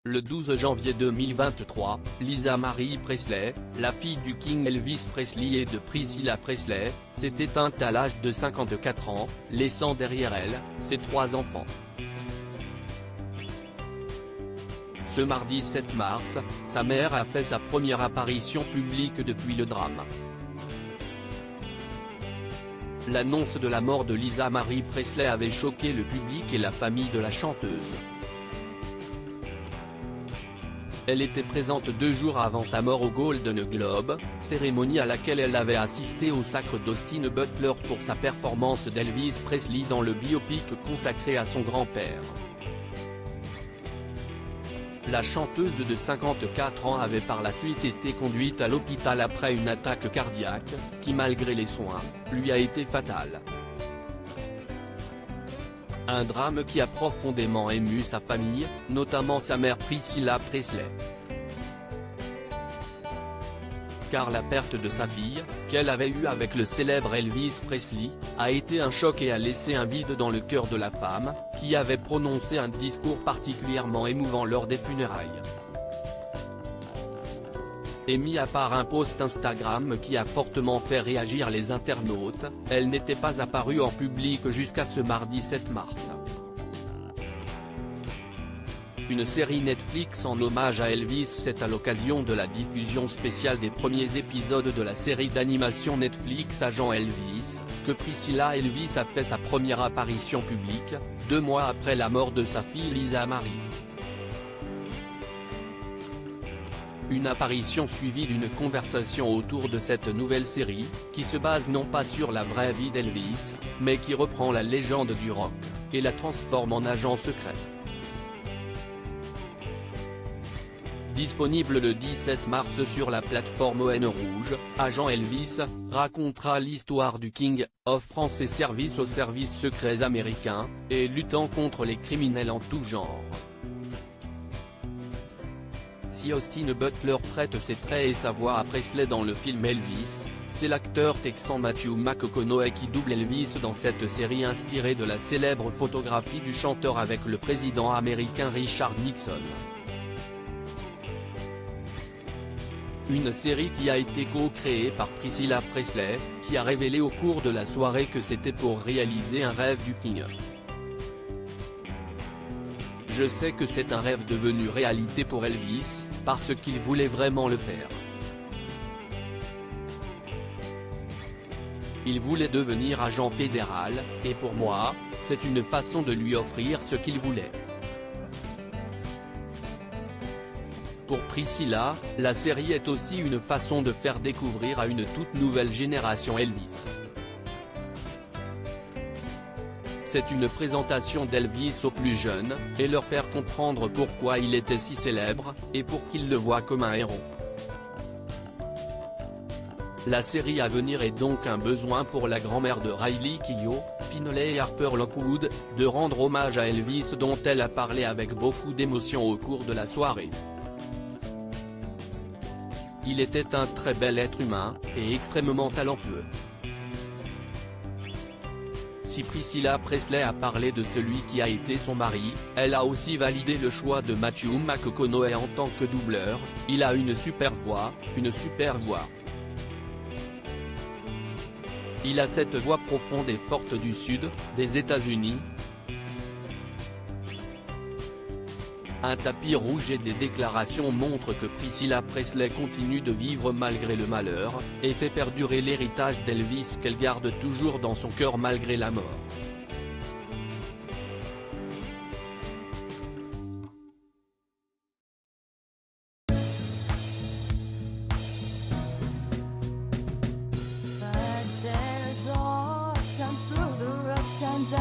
Le 12 janvier 2023, Lisa Marie Presley, la fille du King Elvis Presley et de Priscilla Presley, s'est éteinte à l'âge de 54 ans, laissant derrière elle, ses 3 enfants. Ce mardi 7 mars, sa mère a fait sa première apparition publique depuis le drame. L'annonce de la mort de Lisa Marie Presley avait choqué le public et la famille de la chanteuse. Elle était présente 2 jours avant sa mort au Golden Globe, cérémonie à laquelle elle avait assisté au sacre d'Austin Butler pour sa performance d'Elvis Presley dans le biopic consacré à son grand-père. La chanteuse de 54 ans avait par la suite été conduite à l'hôpital après une attaque cardiaque, qui malgré les soins, lui a été fatale. Un drame qui a profondément ému sa famille, notamment sa mère Priscilla Presley. Car la perte de sa fille, qu'elle avait eue avec le célèbre Elvis Presley, a été un choc et a laissé un vide dans le cœur de la femme, qui avait prononcé un discours particulièrement émouvant lors des funérailles. Et mis à part un post Instagram qui a fortement fait réagir les internautes, elle n'était pas apparue en public jusqu'à ce mardi 7 mars. Une série Netflix en hommage à Elvis. C'est à l'occasion de la diffusion spéciale des premiers épisodes de la série d'animation Netflix Agent Elvis, que Priscilla Elvis a fait sa première apparition publique, 2 mois après la mort de sa fille Lisa Marie. Une apparition suivie d'une conversation autour de cette nouvelle série, qui se base non pas sur la vraie vie d'Elvis, mais qui reprend la légende du rock, et la transforme en agent secret. Disponible le 17 mars sur la plateforme ON Rouge, Agent Elvis racontera l'histoire du King of France et service aux services secrets américains, et luttant contre les criminels en tout genre. Si Austin Butler prête ses traits et sa voix à Presley dans le film Elvis, c'est l'acteur texan Matthew McConaughey qui double Elvis dans cette série inspirée de la célèbre photographie du chanteur avec le président américain Richard Nixon. Une série qui a été co-créée par Priscilla Presley, qui a révélé au cours de la soirée que c'était pour réaliser un rêve du King. Je sais que c'est un rêve devenu réalité pour Elvis, parce qu'il voulait vraiment le faire. Il voulait devenir agent fédéral, et pour moi, c'est une façon de lui offrir ce qu'il voulait. Pour Priscilla, la série est aussi une façon de faire découvrir à une toute nouvelle génération Elvis. C'est une présentation d'Elvis aux plus jeunes, et leur faire comprendre pourquoi il était si célèbre, et pour qu'ils le voient comme un héros. La série à venir est donc un besoin pour la grand-mère de Riley Keough, Finlay Harper Lockwood, de rendre hommage à Elvis dont elle a parlé avec beaucoup d'émotion au cours de la soirée. Il était un très bel être humain, et extrêmement talentueux. Si Priscilla Presley a parlé de celui qui a été son mari, elle a aussi validé le choix de Matthew McConaughey en tant que doubleur. Il a une super voix, une super voix. Il a cette voix profonde et forte du sud, des États-Unis. Un tapis rouge et des déclarations montrent que Priscilla Presley continue de vivre malgré le malheur, et fait perdurer l'héritage d'Elvis qu'elle garde toujours dans son cœur malgré la mort. But there's all times through the rough times